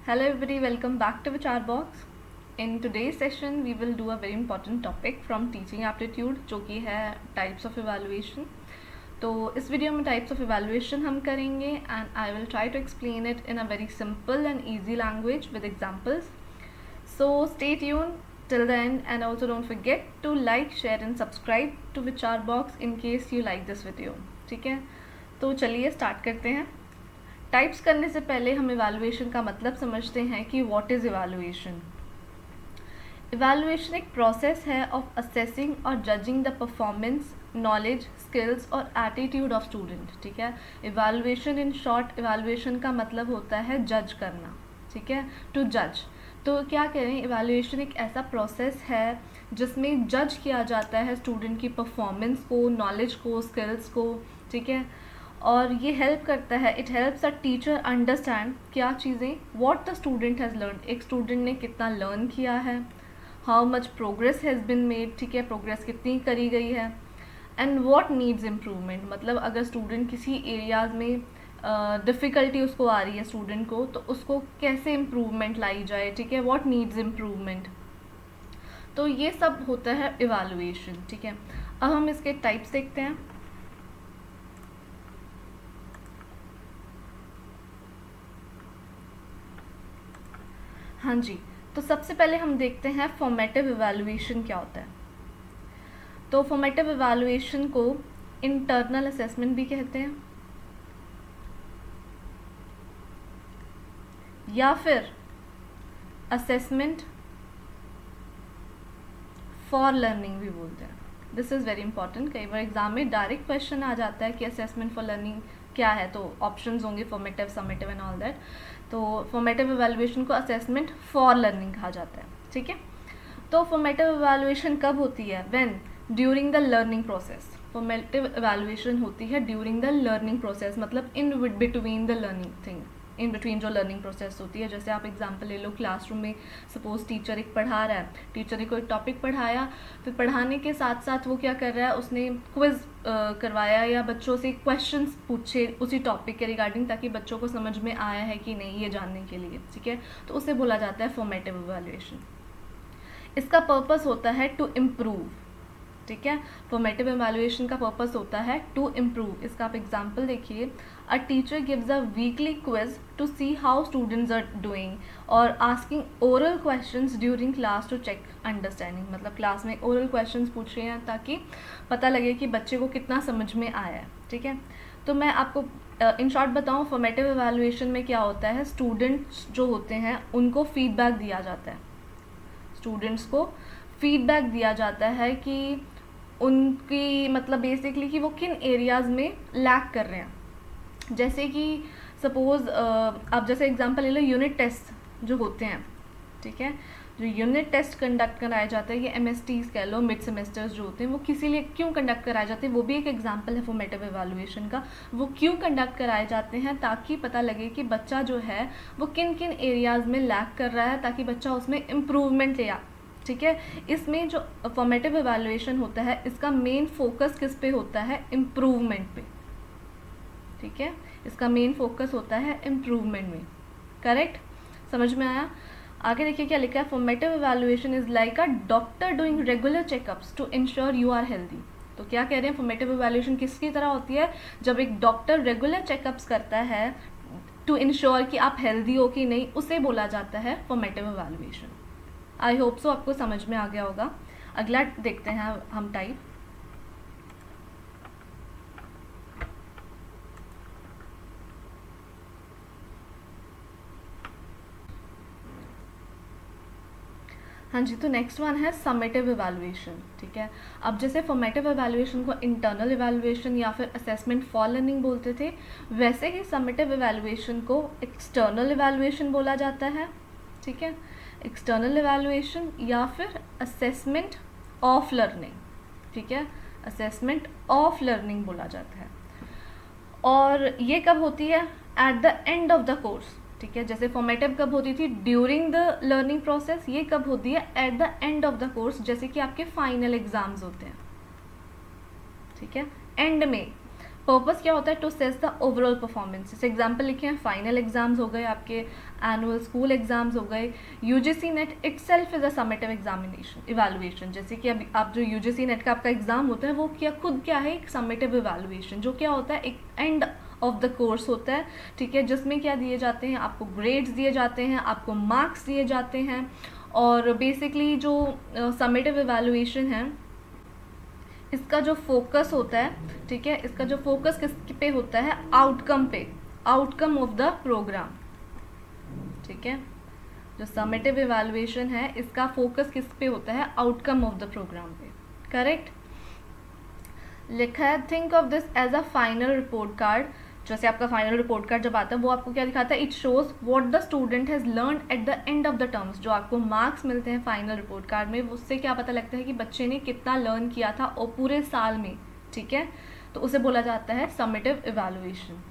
Hello everybody, welcome back to Vichar Box. In today's session, we will do a very important topic from teaching aptitude, जो कि है types of evaluation. तो इस video में types of evaluation हम करेंगे and I will try to explain it in a very simple and easy language with examples. So stay tuned till the end and also don't forget to like, share and subscribe to Vichar Box in case you like this video. ठीक है, तो चलिए start करते हैं. Types करने से पहले हम इवैल्यूएशन का मतलब समझते हैं कि व्हाट इज़ इवैल्यूएशन. इवैल्यूएशन एक प्रोसेस है ऑफ असेसिंग और judging the performance, knowledge, skills और एटीट्यूड ऑफ स्टूडेंट. ठीक है, इवैल्यूएशन इन शॉर्ट, इवैल्यूएशन का मतलब होता है जज करना. ठीक है, टू जज. तो क्या करें, इवैल्यूएशन एक ऐसा प्रोसेस है जिसमें जज किया जाता है स्टूडेंट की परफॉर्मेंस को, नॉलेज को, स्किल्स को. ठीक है, और ये हेल्प करता है, it helps a teacher understand क्या चीज़ें, what the student has learn, एक स्टूडेंट ने कितना लर्न किया है, how much progress has been made. ठीक है, प्रोग्रेस कितनी करी गई है, एंड व्हाट नीड्स इम्प्रूवमेंट. मतलब अगर स्टूडेंट किसी एरियाज़ में डिफ़िकल्टी उसको आ रही है स्टूडेंट को, तो उसको कैसे इम्प्रूवमेंट लाई जाए. ठीक है, व्हाट नीड्स इम्प्रूवमेंट. तो ये सब होता है इवैल्यूएशन. ठीक है, अब हम इसके टाइप्स देखते हैं. हाँ जी, तो सबसे पहले हम देखते हैं फॉर्मेटिव इवैल्यूएशन क्या होता है. तो फॉर्मेटिव इवैल्यूएशन को इंटरनल असेसमेंट भी कहते हैं या फिर असेसमेंट फॉर लर्निंग भी बोलते हैं. This is very important. कई बार एग्जाम में डायरेक्ट क्वेश्चन आ जाता है कि असेसमेंट फॉर लर्निंग क्या है, तो ऑप्शंस होंगे formative, summative and all that. तो फॉर्मेटिव इवैल्यूएशन को असेसमेंट फॉर लर्निंग कहा जाता है. ठीक है, तो फॉर्मेटिव इवैल्यूएशन कब होती है, when during the learning process. Formative evaluation होती है ड्यूरिंग द लर्निंग प्रोसेस, मतलब in between the learning thing, in between जो लर्निंग प्रोसेस होती है. जैसे आप एग्जांपल ले लो, क्लासरूम में सपोज टीचर एक पढ़ा रहा है, टीचर ने कोई टॉपिक पढ़ाया, फिर पढ़ाने के साथ साथ वो क्या कर रहा है, उसने क्विज करवाया या बच्चों से क्वेश्चंस पूछे उसी टॉपिक के रिगार्डिंग, ताकि बच्चों को समझ में आया है कि नहीं, ये जानने के लिए. ठीक है, तो उसे बोला जाता है फॉर्मेटिव इवैल्यूएशन. इसका पर्पस होता है टू इम्प्रूव. ठीक है, फॉर्मेटिव इवैल्यूएशन का पर्पस होता है टू इम्प्रूव. इसका आप एग्जांपल देखिए, a teacher gives a weekly quiz to see how students are doing और asking oral questions during class to check understanding. मतलब क्लास में ओरल क्वेश्चंस पूछ रहे हैं ताकि पता लगे कि बच्चे को कितना समझ में आया है. ठीक है, तो मैं आपको इन शॉर्ट बताऊँ, फॉर्मेटिव इवैल्यूएशन में क्या होता है, स्टूडेंट्स जो होते हैं उनको फीडबैक दिया जाता है. स्टूडेंट्स को फीडबैक दिया जाता है कि उनकी मतलब बेसिकली कि वो किन एरियाज़ में लैक कर रहे हैं. जैसे कि सपोज़ आप जैसे एग्जांपल ले लो, यूनिट टेस्ट जो होते हैं. ठीक है, जो यूनिट टेस्ट कंडक्ट कराए जाते हैं, ये MSTs कह लो, मिड सेमेस्टर्स जो होते हैं, वो किसी लिए क्यों कंडक्ट कराए जाते हैं, वो भी एक एग्जांपल है फॉर्मेटिव इवैल्यूएशन का. वो क्यों कंडक्ट कराए जाते हैं, ताकि पता लगे कि बच्चा जो है वो किन किन एरियाज़ में लैक कर रहा है, ताकि बच्चा उसमें इम्प्रूवमेंट ले आ. ठीक है, इसमें जो फॉर्मेटिव इवैल्यूएशन होता है, इसका मेन फोकस किस पे होता है, इम्प्रूवमेंट पे. ठीक है, इसका मेन फोकस होता है इम्प्रूवमेंट में. करेक्ट, समझ में आया. आगे देखिए क्या लिखा है, formative evaluation is like a doctor doing regular checkups to ensure you are healthy. तो क्या कह रहे हैं, फॉर्मेटिव इवैल्यूएशन किसकी तरह होती है, जब एक डॉक्टर रेगुलर चेकअप्स करता है टू इंश्योर कि आप हेल्दी हो कि नहीं, उसे बोला जाता है formative evaluation. I hope so आपको समझ में आ गया होगा. अगला देखते हैं हम टाइप. हाँ जी, तो नेक्स्ट वन है समेटिव इवैल्यूएशन. ठीक है, अब जैसे फॉर्मेटिव इवैल्यूएशन को इंटरनल इवैल्यूएशन या फिर असेसमेंट फॉर लर्निंग बोलते थे, वैसे ही समेटिव इवैल्यूएशन को एक्सटर्नल इवैल्यूएशन बोला जाता है. ठीक है, एक्सटर्नल इवैल्यूएशन या फिर असेसमेंट ऑफ लर्निंग. ठीक है, असेसमेंट ऑफ लर्निंग बोला जाता है. और ये कब होती है, at the end of the course. ठीक है, जैसे फॉर्मेटिव कब होती थी, ड्यूरिंग द लर्निंग प्रोसेस. ये कब होती है, at the end of the course, जैसे कि आपके फाइनल एग्जाम्स होते हैं. ठीक है, एंड में पर्पस क्या होता है? To assess the overall performance. जैसे एग्जाम्पल लिखे हैं, फाइनल एग्जाम्स हो गए, आपके एनुअल स्कूल एग्जाम्स हो गए। UGC net itself is a summative examination evaluation. जैसे कि अभी आप जो यूजीसी नेट का आपका एग्जाम होता है वो क्या है? एक समेटिव इवैल्यूएशन, जो क्या होता है? एक एंड ऑफ द कोर्स होता है, ठीक है, जिसमें क्या दिए जाते हैं? आपको ग्रेड्स दिए जाते हैं, आपको मार्क्स दिए जाते हैं। और बेसिकली जो समेटिव इवैल्यूएशन है, इसका जो फोकस होता है, ठीक है, इसका जो फोकस किस पे होता है? आउटकम पे, आउटकम ऑफ द प्रोग्राम, ठीक है। जो समेटिव इवैल्यूएशन है, इसका फोकस किस पे होता है? आउटकम ऑफ द प्रोग्राम पे, करेक्ट। लिखा है, think of this as a final report card. जैसे आपका फाइनल रिपोर्ट कार्ड जब आता है वो आपको क्या दिखाता है? It shows what the student has learn at the end of the terms. जो आपको मार्क्स मिलते हैं फाइनल रिपोर्ट कार्ड में, उससे क्या पता लगता है कि बच्चे ने कितना लर्न किया था और पूरे साल में, ठीक है। तो उसे बोला जाता है summative evaluation.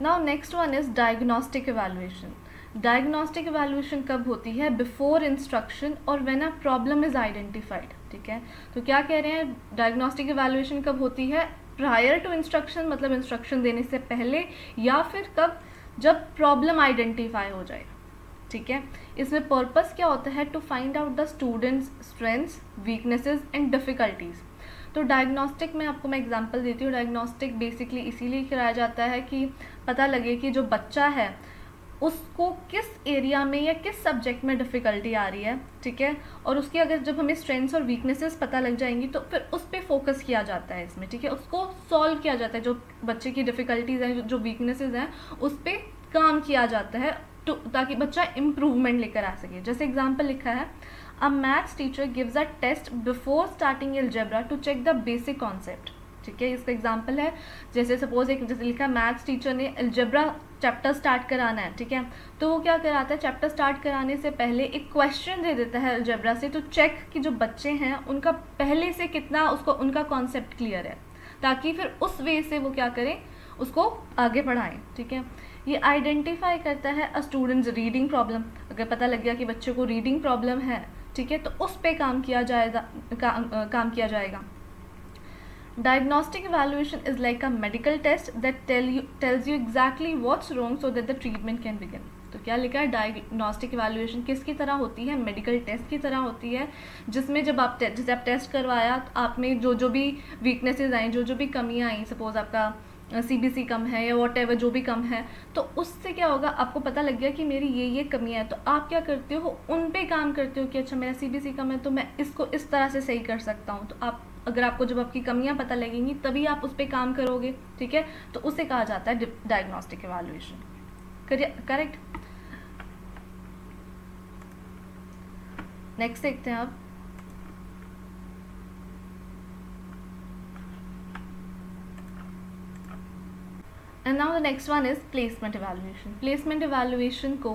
Now next one is diagnostic evaluation. Diagnostic evaluation कब होती है? बिफोर इंस्ट्रक्शन और when a problem is identified, ठीक है। तो क्या कह रहे हैं? डायग्नोस्टिक इवैल्यूएशन कब होती है? प्रायर टू इंस्ट्रक्शन, मतलब इंस्ट्रक्शन देने से पहले, या फिर कब? जब प्रॉब्लम आइडेंटिफाई हो जाए, ठीक है। इसमें पर्पस क्या होता है? To find out the students strengths, weaknesses and difficulties. तो डायग्नोस्टिक में आपको मैं एग्जांपल देती हूँ। डायग्नोस्टिक बेसिकली इसीलिए कराया जाता है कि पता लगे कि जो बच्चा है उसको किस एरिया में या किस सब्जेक्ट में डिफ़िकल्टी आ रही है, ठीक है। और उसकी अगर जब हमें स्ट्रेंथ्स और वीकनेसेस पता लग जाएंगी तो फिर उस पर फोकस किया जाता है इसमें, ठीक है। उसको सॉल्व किया जाता है, जो बच्चे की डिफ़िकल्टीज़ हैं, जो वीकनेसेस हैं, उस पर काम किया जाता है ताकि बच्चा इम्प्रूवमेंट लेकर आ सके। जैसे एग्जाम्पल लिखा है, a maths teacher gives a test before starting algebra to check the basic concept, ठीक है। इसका एग्जाम्पल है, जैसे सपोज एक जैसे लिखा, मैथ्स टीचर ने अलजेब्रा चैप्टर स्टार्ट कराना है, ठीक है। तो वो क्या कराता है? चैप्टर स्टार्ट कराने से पहले एक क्वेश्चन दे देता है अलजेब्रा से, तो चेक कि जो बच्चे हैं उनका पहले से कितना उसको उनका कॉन्सेप्ट क्लियर है, ताकि फिर उस वे से वो क्या करें? उसको आगे बढ़ाएं, ठीक है। ये आइडेंटिफाई करता है अ स्टूडेंट्स रीडिंग प्रॉब्लम। अगर पता लग गया कि बच्चे को रीडिंग प्रॉब्लम है, ठीक है, तो उस पर काम किया जाएगा। Diagnostic evaluation is like a medical test that tells you exactly what's wrong so that the treatment can begin. तो क्या लिखा है? डायग्नोस्टिक इवैल्यूएशन किसकी तरह होती है? मेडिकल टेस्ट की तरह होती है, जिसमें जब आप जैसे आप टेस्ट करवाया, तो आप में जो भी वीकनेसेस आई, जो भी कमियां आई, सपोज आपका CBC कम है या वॉट एवर जो भी कम है, तो उससे क्या होगा? आपको पता लग गया कि मेरी ये कमियां हैं, तो आप क्या करते हो? उन पे काम करते हो कि अच्छा मेरा CBC कम है तो मैं इसको इस तरह से सही कर सकता हूँ। तो आप अगर आपको जब आपकी कमियां पता लगेंगी तभी आप उस पर काम करोगे, ठीक है। तो उसे कहा जाता है डायग्नोस्टिक इवैल्यूएशन, करेक्ट। नेक्स्ट देखते हैं अब, and now the next one is placement evaluation. Placement evaluation को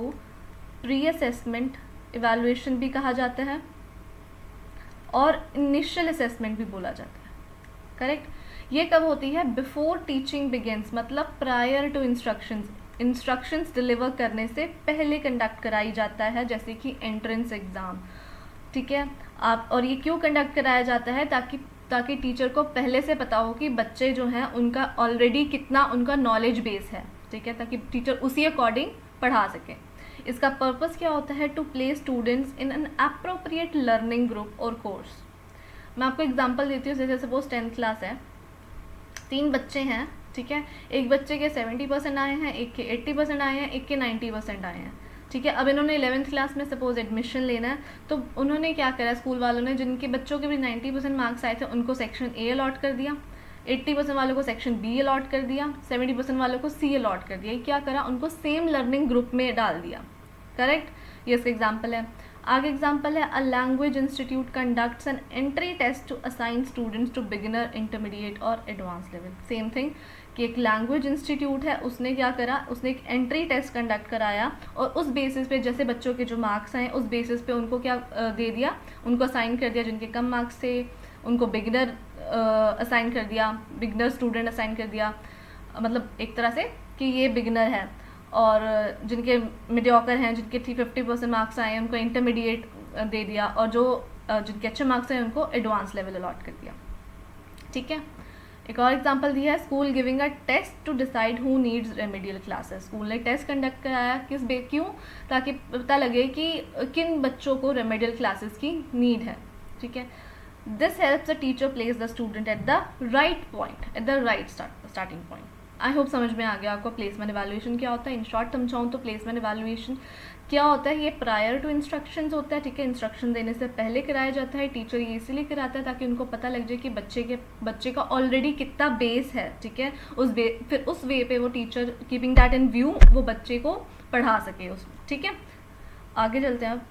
प्री असेसमेंट इवैल्यूएशन भी कहा जाता है और इनिशियल असेसमेंट भी बोला जाता है, करेक्ट। ये कब होती है? बिफोर टीचिंग बिगिंस, मतलब प्रायर टू इंस्ट्रक्शंस डिलीवर करने से पहले कंडक्ट कराई जाता है, जैसे कि एंट्रेंस एग्ज़ाम, ठीक है। आप और ये क्यों कंडक्ट कराया जाता है? ताकि टीचर को पहले से पता हो कि बच्चे जो हैं उनका ऑलरेडी कितना उनका नॉलेज बेस है, ठीक है, ताकि टीचर उसी अकॉर्डिंग पढ़ा सके। इसका पर्पस क्या होता है? To place students in an appropriate learning group और कोर्स। मैं आपको एग्जांपल देती हूँ। जैसे सपोज 10th क्लास है, 3 बच्चे हैं, ठीक है। एक बच्चे के 70% आए हैं, एक के 80% आए हैं, एक के 90% आए हैं, ठीक है। अब इन्होंने 11th क्लास में सपोज एडमिशन लेना है, तो उन्होंने क्या करा? स्कूल वालों ने जिनके बच्चों के भी 90% मार्क्स आए थे उनको सेक्शन A अलॉट कर दिया, 80% वालों को सेक्शन B अलॉट कर दिया, 70% वालों को C अलॉट कर दिया। ये क्या करा? उनको सेम लर्निंग ग्रुप में डाल दिया, करेक्ट। ये इसका एग्जाम्पल है। आगे एग्जाम्पल है, a language institute conducts an entry test to assign students to beginner, intermediate और एडवांस लेवल। सेम थिंग कि एक लैंग्वेज इंस्टीट्यूट है, उसने क्या करा? उसने एक एंट्री टेस्ट कंडक्ट कराया और उस बेसिस पे जैसे बच्चों के जो मार्क्स आए उस बेसिस पे उनको क्या दे दिया? उनको असाइन कर दिया। जिनके कम मार्क्स थे उनको बिगिनर असाइन कर दिया, बिगिनर स्टूडेंट असाइन कर दिया, मतलब एक तरह से कि ये बिगिनर है। और जिनके मीडियोकर हैं, जिनके 50% मार्क्स आए हैं, उनको इंटरमीडिएट दे दिया, और जो जिनके अच्छे मार्क्स हैं उनको एडवांस लेवल अलॉट कर दिया। ठीक है, एक और एग्जांपल दिया है, school giving a test to decide who needs remedial classes. School ने टेस्ट कंडक्ट कराया, क्यों, ताकि पता लगे कि किन बच्चों को रेमेडियल क्लासेस की नीड है। ठीक है, this helps the teacher place the student at the right point, at the right starting point. I hope समझ में आ गया आपको प्लेसमेंट एवेल्युएशन क्या होता है। इन शॉर्ट समझाऊँ तो प्लेसमेंट एवेल्युएशन क्या होता है, ये प्रायर टू इंस्ट्रक्शंस होता है। ठीक है, इंस्ट्रक्शन देने से पहले कराया जाता है। टीचर ये इसीलिए कराता है ताकि उनको पता लग जाए कि बच्चे का ऑलरेडी कितना बेस है। ठीक है, फिर उस वे पे वो teacher keeping that in view वो बच्चे को पढ़ा सके उस। ठीक है, आगे चलते हैं अब।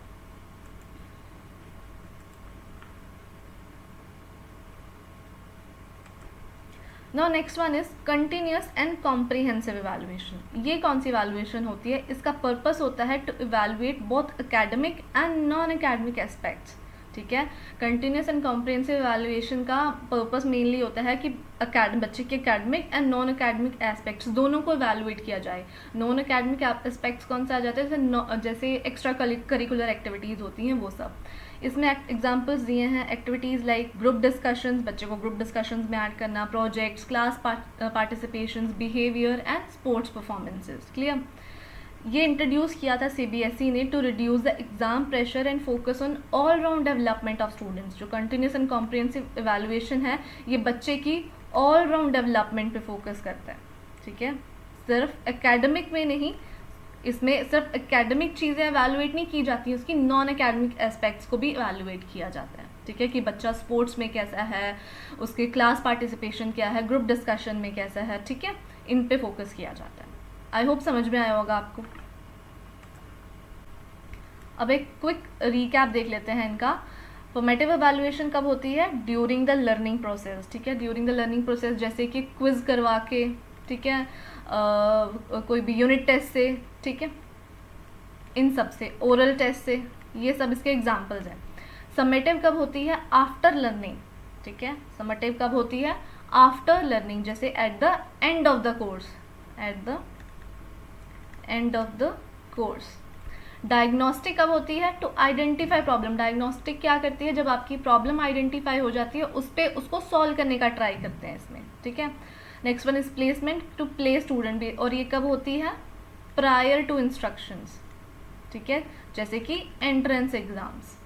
Now next one is continuous and comprehensive evaluation. ये कौन सी इवैल्यूएशन होती है, इसका पर्पस होता है to evaluate both academic and non academic aspects. ठीक है, कंटिन्यूस एंड कॉम्प्रिहेंसिव इवैल्यूएशन का पर्पस मेनली होता है कि बच्चे के academic and non academic aspects दोनों को इवैल्यूएट किया जाए। नॉन एकेडमिक एस्पेक्ट्स कौन सा आ जाते हैं, जैसे एक्स्ट्रा करिकुलर एक्टिविटीज़ होती हैं वो सब। इसमें एग्जांपल्स दिए हैं, एक्टिविटीज़ लाइक ग्रुप डिस्कशंस, बच्चे को ग्रुप डिस्कशंस में ऐड करना, projects, class participations, behaviour and sports performances. Clear, ये इंट्रोड्यूस किया था CBSE ने to reduce the exam pressure and focus on all round development of students. जो कंटिन्यूस एंड कॉम्प्रिहेंसिव इवैल्यूएशन है ये बच्चे की ऑल राउंड डेवलपमेंट पे फोकस करता है। ठीक है, सिर्फ एकेडमिक में नहीं, इसमें सिर्फ एकेडमिक चीज़ें एवेलुएट नहीं की जाती हैं, उसकी नॉन एकेडमिक एस्पेक्ट्स को भी एवेलुएट किया जाता है। ठीक है, कि बच्चा स्पोर्ट्स में कैसा है, उसके क्लास पार्टिसिपेशन क्या है, ग्रुप डिस्कशन में कैसा है। ठीक है, इन पे फोकस किया जाता है। आई होप समझ में आया होगा आपको। अब एक क्विक रीकैप देख लेते हैं इनका। फॉर्मेटिव एवेल्युएशन कब होती है, ड्यूरिंग द लर्निंग प्रोसेस। ठीक है, ड्यूरिंग द लर्निंग प्रोसेस, जैसे कि क्विज करवा के, ठीक है, कोई भी यूनिट टेस्ट से, ठीक है, इन सब से, ओरल टेस्ट से, ये सब इसके एग्जाम्पल्स हैं। समेटिव कब होती है, आफ्टर लर्निंग। ठीक है, समेटिव कब होती है, आफ्टर लर्निंग, जैसे at the end of the course, at the end of the course. Diagnostic कब होती है, टू आइडेंटिफाई प्रॉब्लम। डायग्नोस्टिक क्या करती है, जब आपकी प्रॉब्लम आइडेंटिफाई हो जाती है उसको सॉल्व करने का ट्राई करते हैं इसमें। ठीक है, next one is placement, to place student भी, और ये कब होती है, प्रायर टू इंस्ट्रक्शंस। ठीक है, जैसे कि एंट्रेंस एग्जाम्स।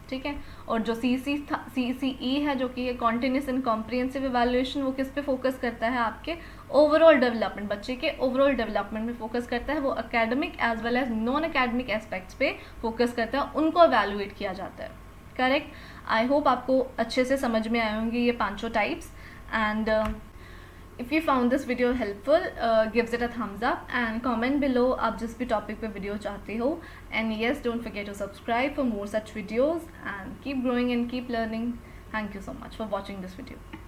ठीक है, और जो CCE है जो कि कॉन्टिन्यूस एंड कॉम्प्रिहेंसिव इवैल्यूएशन, वो किस पे फोकस करता है, आपके ओवरऑल डेवलपमेंट, बच्चे के ओवरऑल डेवलपमेंट में फोकस करता है। वो academic as well as non academic aspects पे फोकस करता है, उनको इवैल्यूएट किया जाता है। करेक्ट, आई होप आपको अच्छे से समझ में आए होंगे ये पांचों types. And if you found this video helpful, gives it a thumbs up and comment below आप जिस भी टॉपिक पे वीडियो चाहते हो। and yes, don't forget to subscribe for more such videos and keep growing and keep learning. Thank you so much for watching this video.